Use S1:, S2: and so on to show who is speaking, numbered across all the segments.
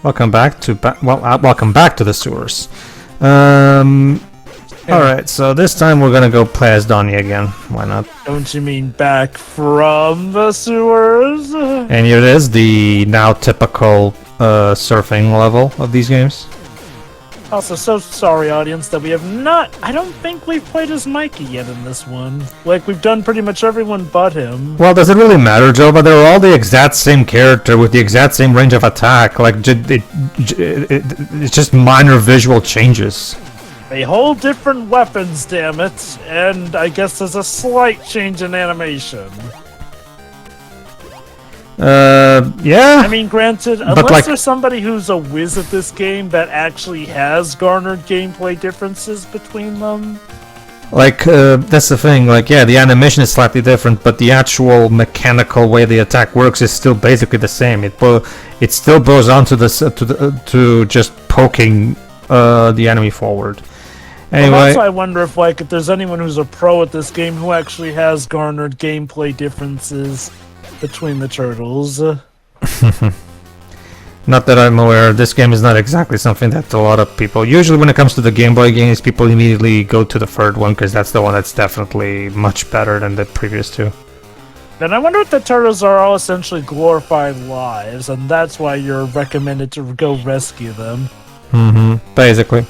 S1: Welcome back to the sewers. Alright, so this time we're gonna go play as Donnie again. Why not?
S2: Don't you mean back from the sewers?
S1: And here it is, the now typical surfing level of these games.
S2: Also, so sorry, audience, that we have not... I don't think we've played as Mikey yet in this one. Like, we've done pretty much everyone but him.
S1: Well, does it really matter, Joe? But they're all the exact same character with the exact same range of attack. Like, it's just minor visual changes.
S2: They hold different weapons, damn it. And I guess there's a slight change in animation.
S1: Yeah.
S2: I mean, granted, unless there's somebody who's a whiz at this game that actually has garnered gameplay differences between them.
S1: Like, that's the thing, like, yeah, the animation is slightly different, but the actual mechanical way the attack works is still basically the same. It still boils down to to just poking the enemy forward. Anyway,
S2: well, that's why I wonder if, like, if there's anyone who's a pro at this game who actually has garnered gameplay differences between the turtles.
S1: Not that I'm aware. This game is not exactly something that a lot of people... Usually when it comes to the Game Boy games, people immediately go to the third one, because that's the one that's definitely much better than the previous two.
S2: Then I wonder if the turtles are all essentially glorified lives, and that's why you're recommended to go rescue them.
S1: Basically.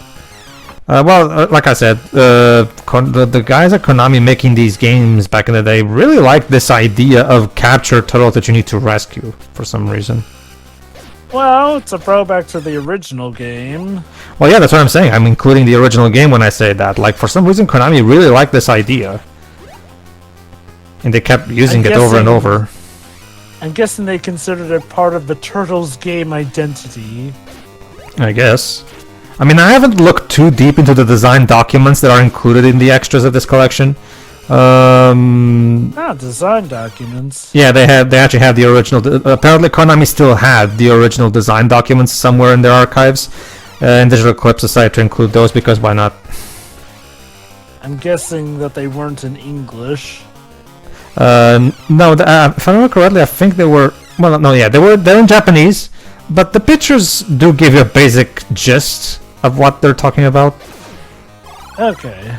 S1: Like I said, the guys at Konami making these games back in the day really liked this idea of captured turtles that you need to rescue for some reason.
S2: Well, it's a throwback to the original game.
S1: Well, yeah, that's what I'm saying. I'm including the original game when I say that. Like, for some reason, Konami really liked this idea. And they kept using it over and over.
S2: I'm guessing they considered it part of the Turtles game identity.
S1: I guess. I mean, I haven't looked too deep into the design documents that are included in the extras of this collection.
S2: Design documents.
S1: Yeah, they actually have the original. Apparently, Konami still had the original design documents somewhere in their archives, and Digital Eclipse decided to include those because why not?
S2: I'm guessing that they weren't in English.
S1: No, if I remember correctly, I think they were. Well, no, yeah, they're in Japanese, but the pictures do give you a basic gist of what they're talking about.
S2: Okay.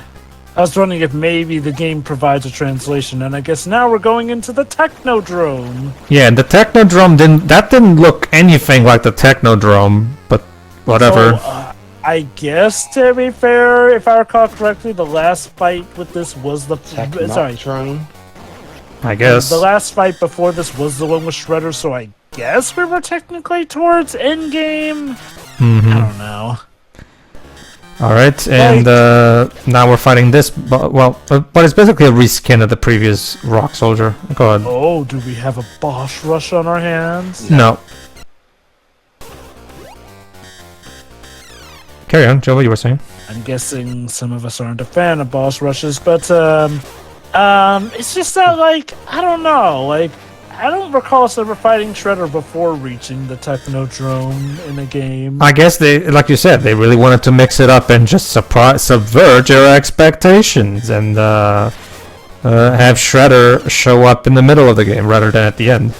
S2: I was wondering if maybe the game provides a translation, and I guess now we're going into the Technodrome.
S1: Yeah, the Technodrome didn't look anything like the Technodrome, but whatever.
S2: So, I guess, to be fair, if I recall correctly, the last fight with this was the...
S3: Technodrome?
S1: I guess.
S2: The last fight before this was the one with Shredder, so I guess we were technically towards endgame? I don't know.
S1: Alright, and now we're fighting this, but it's basically a reskin of the previous Rock Soldier. Go ahead.
S2: Oh, do we have a boss rush on our hands?
S1: No. Carry on, Joe, what you were saying?
S2: I'm guessing some of us aren't a fan of boss rushes, but it's just that, like, I don't know, like, I don't recall us ever fighting Shredder before reaching the Technodrome in a game.
S1: I guess they, like you said, they really wanted to mix it up and just subvert your expectations and have Shredder show up in the middle of the game rather than at the end.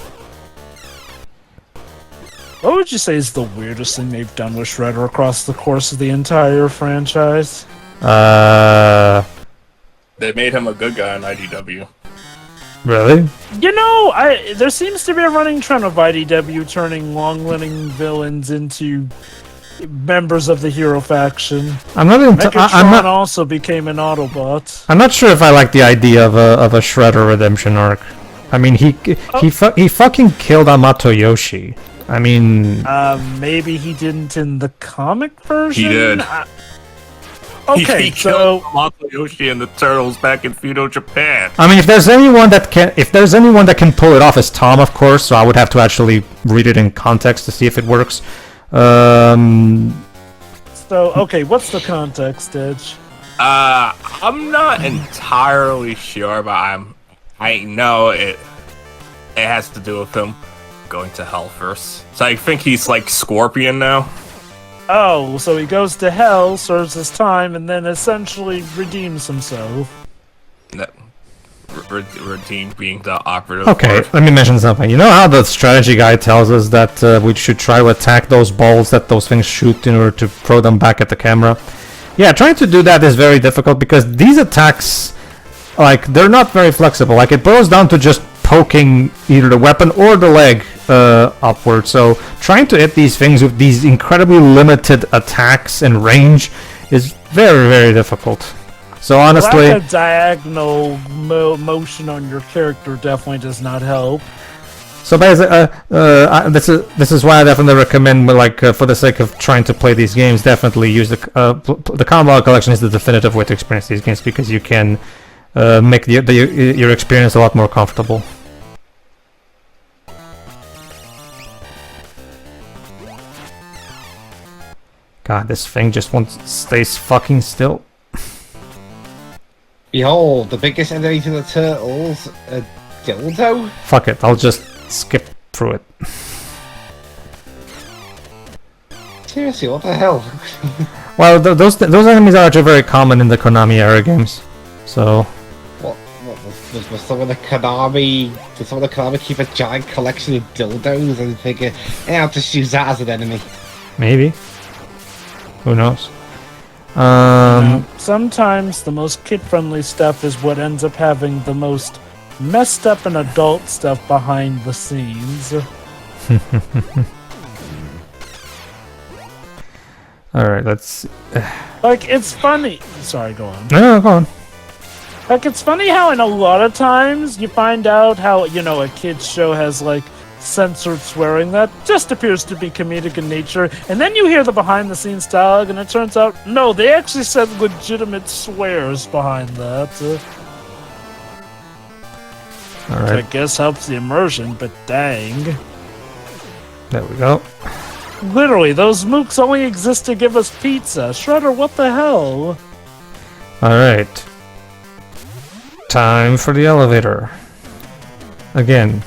S2: What would you say is the weirdest thing they've done with Shredder across the course of the entire franchise?
S3: They made him a good guy in IDW.
S1: Really?
S2: You know, there seems to be a running trend of IDW turning long-running villains into members of the hero faction. Megatron also became an Autobot.
S1: I'm not sure if I like the idea of a Shredder redemption arc. I mean, he fucking killed Amato Yoshi. I mean,
S2: maybe he didn't in the comic version.
S3: He did.
S2: Okay,
S3: he killed Amato Yoshi and the Turtles back in feudal Japan.
S1: I mean, if there's anyone that can pull it off, it's Tom, of course. So I would have to actually read it in context to see if it works.
S2: So okay, what's the context, Edge?
S3: I'm not entirely sure, but I know it has to do with him going to hell first. So I think he's like Scorpion now.
S2: Oh, so he goes to hell, serves his time, and then essentially redeems himself.
S3: routine being the operative.
S1: Okay,
S3: word.
S1: let me mention something. You know how the strategy guy tells us that we should try to attack those balls that those things shoot in order to throw them back at the camera? Yeah, trying to do that is very difficult because these attacks, like, they're not very flexible. Like, it boils down to just poking either the weapon or the leg upward. So trying to hit these things with these incredibly limited attacks and range is very, very difficult. So honestly,
S2: lack of diagonal motion on your character definitely does not help.
S1: so basically, this is why I definitely recommend, like, for the sake of trying to play these games, definitely use the combo collection is the definitive way to experience these games because you can make your experience a lot more comfortable. God, this thing just stays fucking still.
S4: Behold, the biggest enemy to the turtles, a dildo?
S1: Fuck it, I'll just skip through it.
S4: Seriously, what the hell?
S1: Well, those enemies are actually very common in the Konami era games, so.
S4: What was some of the Konami... Did some of the Konami keep a giant collection of dildos and figure, hey, I'll just use that as an enemy?
S1: Maybe. Who knows?
S2: Sometimes the most kid-friendly stuff is what ends up having the most messed up and adult stuff behind the scenes.
S1: Alright, let's...
S2: Like, it's funny. Sorry, go on.
S1: No, go on.
S2: Like, it's funny how in a lot of times you find out how, you know, a kid's show has, like, censored swearing that just appears to be comedic in nature, and then you hear the behind-the-scenes dialogue, and it turns out, no, they actually said legitimate swears behind that.
S1: Alright,
S2: I guess helps the immersion, but dang.
S1: there we go.
S2: Literally, those mooks only exist to give us pizza. Shredder, what the hell?
S1: Alright. Time for the elevator. Again.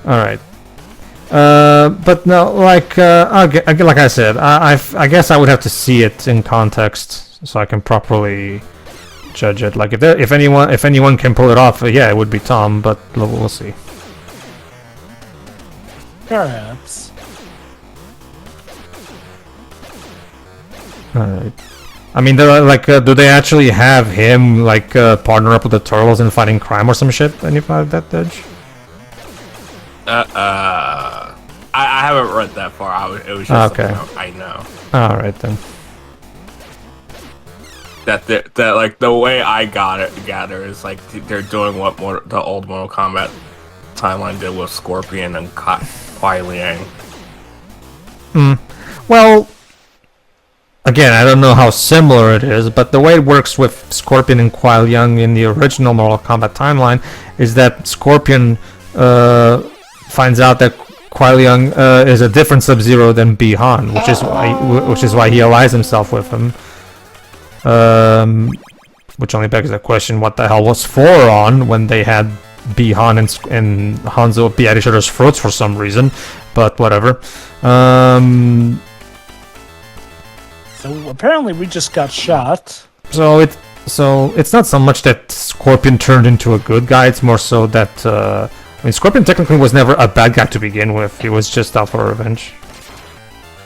S1: Alright. But no, like, like I said, I guess I would have to see it in context so I can properly judge it. Like, if anyone can pull it off, yeah, it would be Tom, but we'll see.
S2: Perhaps.
S1: Alright. I mean, do they actually have him, like, partner up with the Turtles in fighting crime or some shit? Anything like that, Dej?
S3: I haven't read that far. It was just
S1: okay.
S3: I know.
S1: Alright then.
S3: That like the way I gather is like they're doing what the old Mortal Kombat timeline did with Scorpion and Kuai Liang.
S1: Well, again, I don't know how similar it is, but the way it works with Scorpion and Kuai Liang in the original Mortal Kombat timeline is that Scorpion finds out that Kuai Liang is a different Sub-Zero than Bi-Han, which is why he allies himself with him. Which only begs the question: what the hell was 4 on when they had Bi-Han and Hanzo be at each other's throats for some reason? But whatever.
S2: So apparently we just got shot.
S1: So it's not so much that Scorpion turned into a good guy. It's more so that I mean, Scorpion technically was never a bad guy to begin with. He was just out for revenge.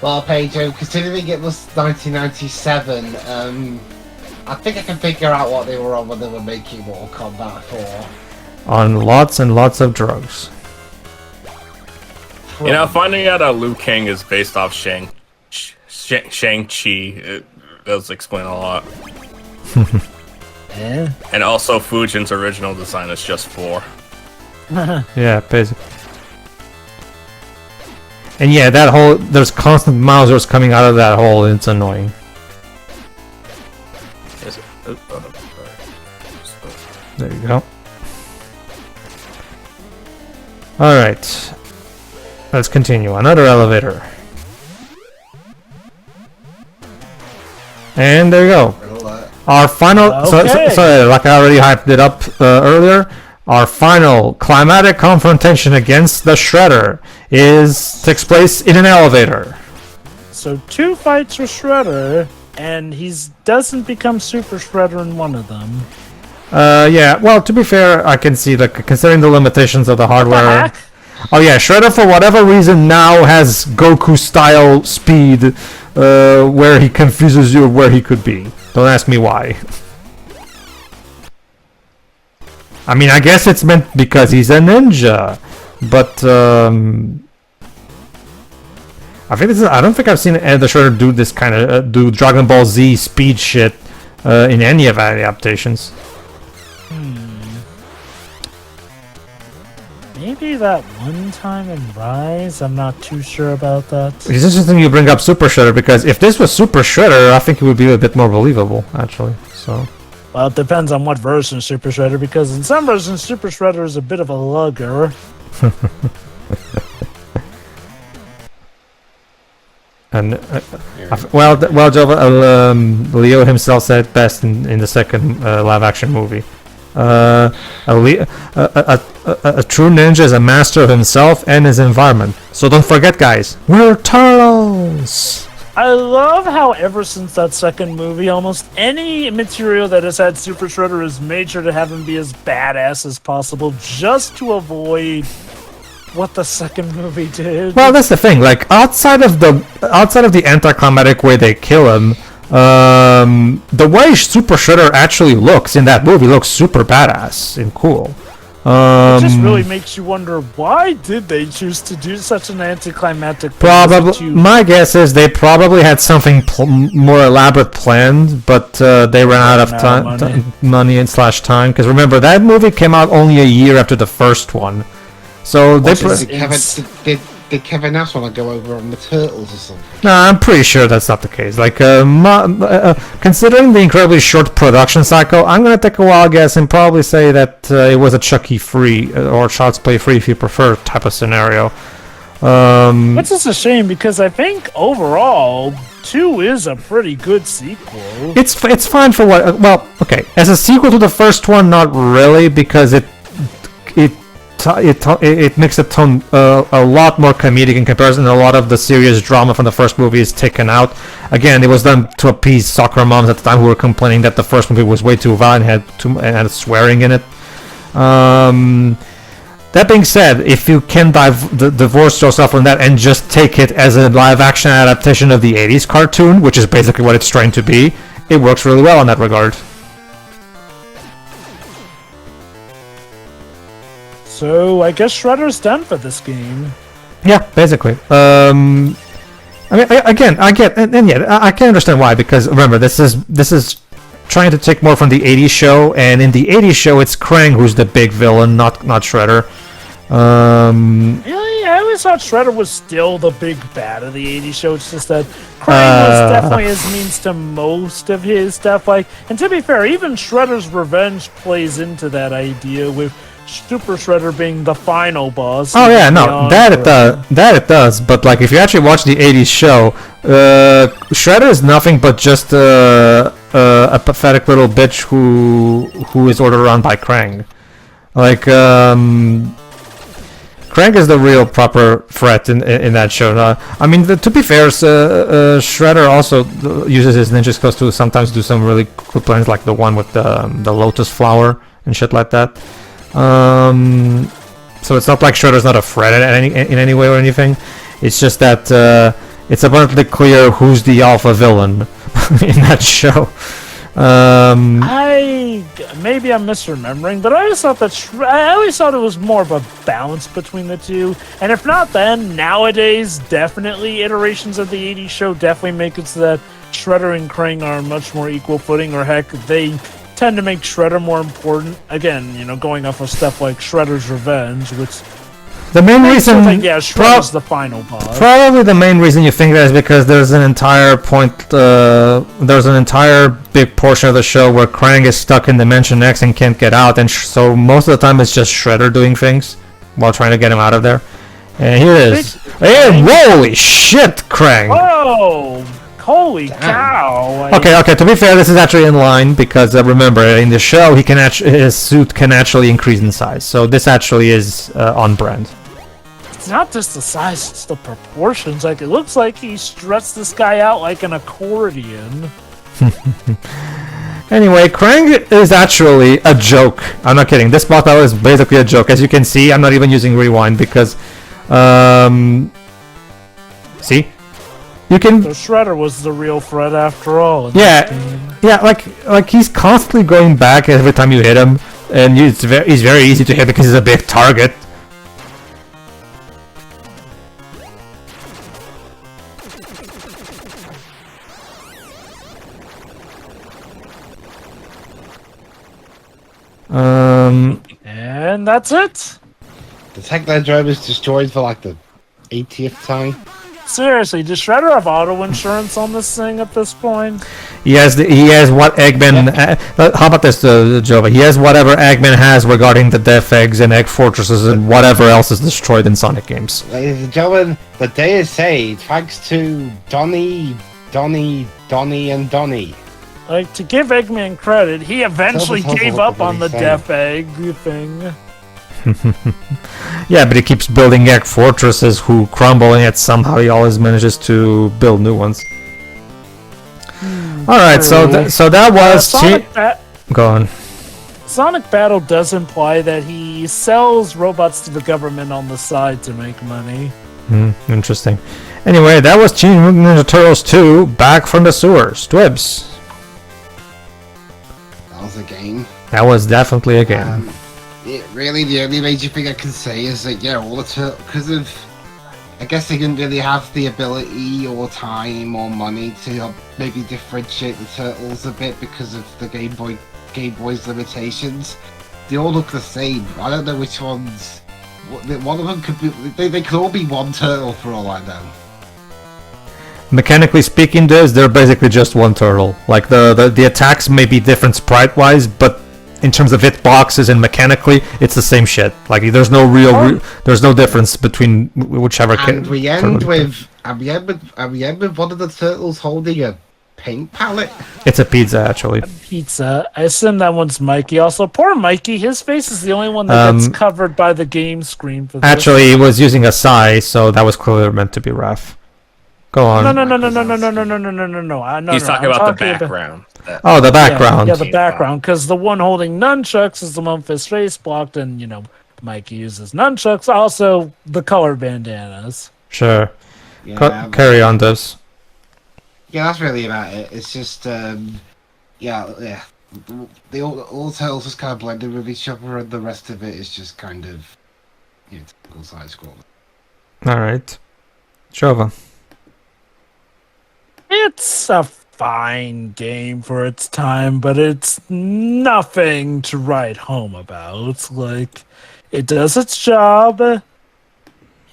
S4: Well, Pedro, considering it was 1997, I think I can figure out what they were on when they were making Mortal Kombat 4.
S1: On lots and lots of drugs.
S3: You know, finding out Liu Kang is based off Shang-Chi, it does explain a lot.
S2: Yeah.
S3: And also, Fujin's original design is just 4.
S1: Yeah, basically. And yeah, that hole, there's constant Mausers coming out of that hole, and it's annoying.
S3: Is it?
S1: There you go. Alright. Let's continue. Another elevator. And there you go. Our final...
S2: Okay.
S1: So, like I already hyped it up earlier, our final climatic confrontation against the Shredder takes place in an elevator.
S2: So 2 fights for Shredder. and he doesn't become Super Shredder in one of them.
S1: Yeah, well, to be fair, I can see that considering the limitations of the hardware.
S2: What the heck?
S1: Oh yeah, Shredder for whatever reason now has Goku-style speed, where he confuses you of where he could be. Don't ask me why. I mean, I guess it's meant because he's a ninja, but I don't think I've seen the Shredder do this kind of do Dragon Ball Z speed shit in any of the adaptations.
S2: Maybe that one time in Rise, I'm not too sure about that.
S1: It's interesting you bring up Super Shredder, because if this was Super Shredder, I think it would be a bit more believable, actually. So.
S2: Well, it depends on what version of Super Shredder, because in some versions, Super Shredder is a bit of a lugger.
S1: And Leo himself said best in the second live-action movie. A true ninja is a master of himself and his environment. So don't forget, guys, we're turtles!
S2: I love how ever since that second movie, almost any material that has had Super Shredder has made sure to have him be as badass as possible, just to avoid what the second movie did.
S1: Well, that's the thing. Like outside of the anticlimactic way they kill him, the way Super Shredder actually looks in that movie looks super badass and cool.
S2: It just really makes you wonder, why did they choose to do such an anticlimactic?
S1: Probably, my guess is they probably had something more elaborate planned, but they ran out of money and time. Because remember, that movie came out only a year after the first one, so
S4: Did Kevin Nash want to go over on the Turtles or something?
S1: No, I'm pretty sure that's not the case. Like, considering the incredibly short production cycle, I'm gonna take a wild guess and probably say that it was a Chucky free or Child's Play free, if you prefer, type of scenario.
S2: Which is a shame, because I think overall 2 is a pretty good sequel.
S1: It's fine for what? Well, okay, as a sequel to the first one, not really, because it makes the tone a lot more comedic in comparison. A lot of the serious drama from the first movie is taken out. Again, it was done to appease soccer moms at the time who were complaining that the first movie was way too violent and had swearing in it. That being said, if you can divorce yourself from that and just take it as a live-action adaptation of the 80s cartoon, which is basically what it's trying to be, it works really well in that regard.
S2: So I guess Shredder's done for this game.
S1: Yeah, basically. I mean, I can understand why, because remember, this is trying to take more from the 80s show, and in the 80s show, it's Krang who's the big villain, not Shredder.
S2: Really? I always thought Shredder was still the big bad of the 80s show. It's just that Krang was definitely his means to most of his stuff. Like, and to be fair, even Shredder's revenge plays into that idea with Super Shredder being the final boss.
S1: Oh yeah, no, that it does. But like, if you actually watch the 80s show, Shredder is nothing but just a pathetic little bitch who is ordered around by Krang. Like, Krang is the real proper threat in that show. I mean, to be fair, Shredder also uses his ninja skills to sometimes do some really cool plans, like the one with the lotus flower and shit like that. So it's not like Shredder's not a threat in any way or anything. It's just that it's abundantly clear who's the alpha villain in that show.
S2: Maybe I'm misremembering, but I always thought it was more of a balance between the two. And if not, then nowadays, definitely iterations of the 80s show definitely make it so that Shredder and Krang are on much more equal footing, or heck, they tend to make Shredder more important. Again, going off of stuff like Shredder's Revenge, which
S1: the main reason,
S2: Shredder's the final boss.
S1: Probably the main reason you think that is because there's an entire big portion of the show where Krang is stuck in Dimension X and can't get out, and so most of the time it's just Shredder doing things while trying to get him out of there. And here it is. Hey, holy shit, Krang!
S2: Whoa! Holy cow!
S1: Okay. To be fair, this is actually in line because remember, in the show, his suit can actually increase in size. So this actually is on brand.
S2: It's not just the size; it's the proportions. Like, it looks like he stretched this guy out like an accordion.
S1: Anyway, Krang is actually a joke. I'm not kidding. This boss battle is basically a joke. As you can see, I'm not even using rewind because, see, you can.
S2: So Shredder was the real threat after all.
S1: Yeah, like he's constantly going back every time you hit him, and he's very easy to hit because he's a big target.
S2: And that's it.
S4: The Technodrome is destroyed for like the 80th time.
S2: Seriously, does Shredder have auto insurance on this thing at this point?
S1: He has what Eggman. How about this, Jova? He has whatever Eggman has regarding the Death Eggs and Egg Fortresses and whatever else is destroyed in Sonic games.
S4: Ladies and gentlemen, the day is saved thanks to Donnie, and Donnie.
S2: Like, to give Eggman credit, he eventually gave up on the
S4: saying.
S2: Death Egg thing.
S1: Yeah, but he keeps building Egg Fortresses who crumble, and yet somehow he always manages to build new ones. Alright, so that was... Go on.
S2: Sonic Battle does imply that he sells robots to the government on the side to make money.
S1: Interesting. Anyway, that was Mutant Ninja Turtles 2, back from the sewers. Twibs.
S4: That was a game.
S1: That was definitely a game.
S4: Really, the only major thing I can say is that, yeah, all the turtles, because of, I guess they didn't really have the ability or time or money to maybe differentiate the turtles a bit because of the Game Boy's limitations. They all look the same. I don't know which ones. One of them could be. They could all be one turtle for all I know.
S1: Mechanically speaking, they're basically just one turtle. Like the attacks may be different sprite-wise, but in terms of hitboxes and mechanically, it's the same shit. Like there's no there's no difference between whichever.
S4: And we end with one of the turtles holding a paint palette.
S1: It's a pizza, actually.
S2: Pizza. I assume that one's Mikey. Also, poor Mikey. His face is the only one that gets covered by the game screen for this.
S1: Actually, he was using a sigh, so that was clearly meant to be Raph. Go on.
S2: No.
S3: He's talking about the background.
S1: Oh, the background.
S2: Yeah, the background. Because the one holding nunchucks is the one with his face blocked, and, Mikey uses nunchucks. Also, the color bandanas.
S1: Sure.
S4: Yeah,
S1: Carry on, Devs.
S4: Yeah, that's really about it. It's just, yeah. All turtles just kind of blended with each other, and the rest of it is just kind of, typical side scroll.
S1: Alright. Jova.
S2: It's a fine game for its time, but it's nothing to write home about. Like, it does its job,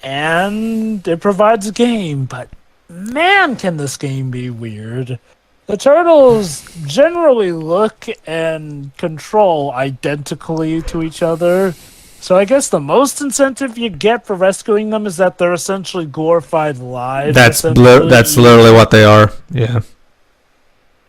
S2: and it provides a game, but man, can this game be weird. The turtles generally look and control identically to each other, so I guess the most incentive you get for rescuing them is that they're essentially glorified lives.
S1: That's literally what they are. Yeah.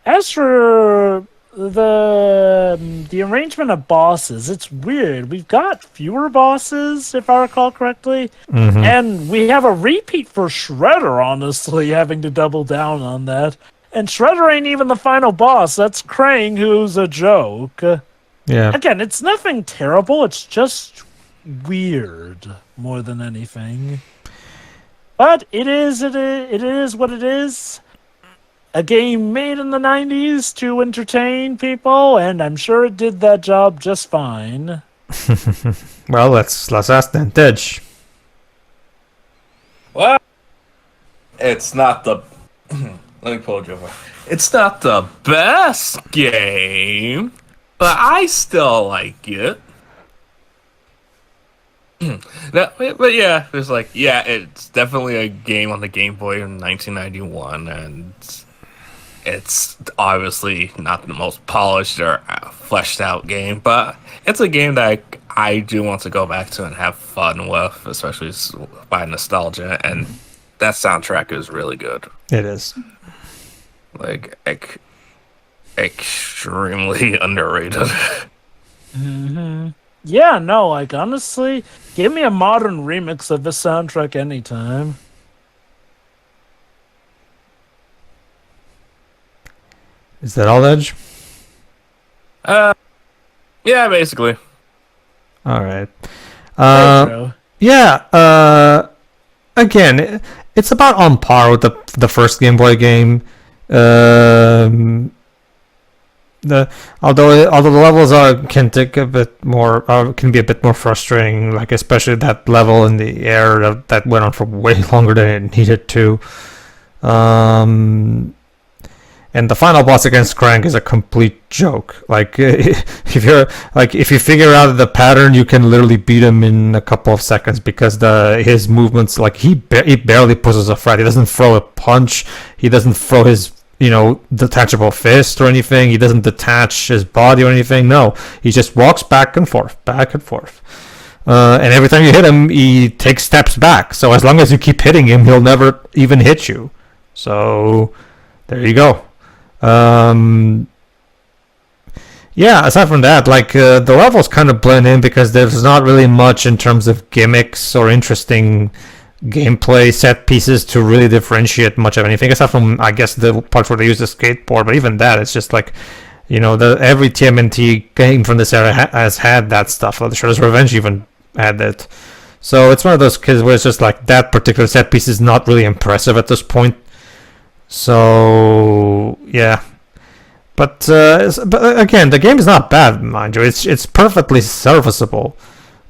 S2: As for the arrangement of bosses, it's weird. We've got fewer bosses, if I recall correctly, and we have a repeat for Shredder, honestly, having to double down on that. And Shredder ain't even the final boss. That's Krang, who's a joke.
S1: Yeah.
S2: Again, it's nothing terrible. It's just weird more than anything. But it is what it is. A game made in the 90s to entertain people, and I'm sure it did that job just fine.
S1: Well, let's ask then. Dej.
S3: Well, it's not the... Let me pull it over. It's not the best game, but I still like it. But yeah, it's definitely a game on the Game Boy in 1991, and it's obviously not the most polished or fleshed out game, but it's a game that I do want to go back to and have fun with, especially by nostalgia, and that soundtrack is really good.
S1: It is.
S3: Like, extremely underrated.
S2: Yeah, no, like, honestly, give me a modern remix of this soundtrack anytime.
S1: Is that all, Edge?
S3: Yeah, basically.
S1: All right.
S2: Pedro.
S1: Yeah. Again, it's about on par with the first Game Boy game. Although the levels can take a bit more, can be a bit more frustrating. Like especially that level in the air that went on for way longer than it needed to. And the final boss against Krang is a complete joke. Like if you figure out the pattern, you can literally beat him in a couple of seconds because his movements, like he barely pushes a threat. He doesn't throw a punch. He doesn't throw his detachable fist or anything. He doesn't detach his body or anything. No, he just walks back and forth. And every time you hit him, he takes steps back. So as long as you keep hitting him, he'll never even hit you. So there you go. Yeah, aside from that, like the levels kind of blend in because there's not really much in terms of gimmicks or interesting gameplay set pieces to really differentiate much of anything, aside from I guess the parts where they use the skateboard. But even that, it's just like every TMNT game from this era has had that stuff. The Shredder's Revenge even had it. So it's one of those cases where it's just like that particular set piece is not really impressive at this point. So yeah, but again, the game is not bad, mind you. It's perfectly serviceable.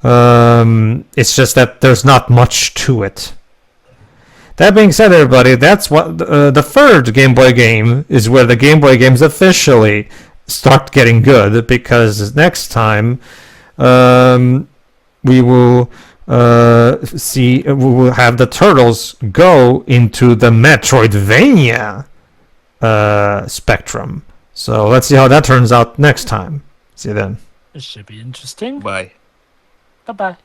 S1: It's just that there's not much to it. That being said, everybody, that's what the third Game Boy game is, where the Game Boy games officially start getting good, because next time we will have the Turtles go into the Metroidvania spectrum. So let's see how that turns out next time. See you then.
S2: It should be interesting.
S3: Bye.
S2: Bye-bye.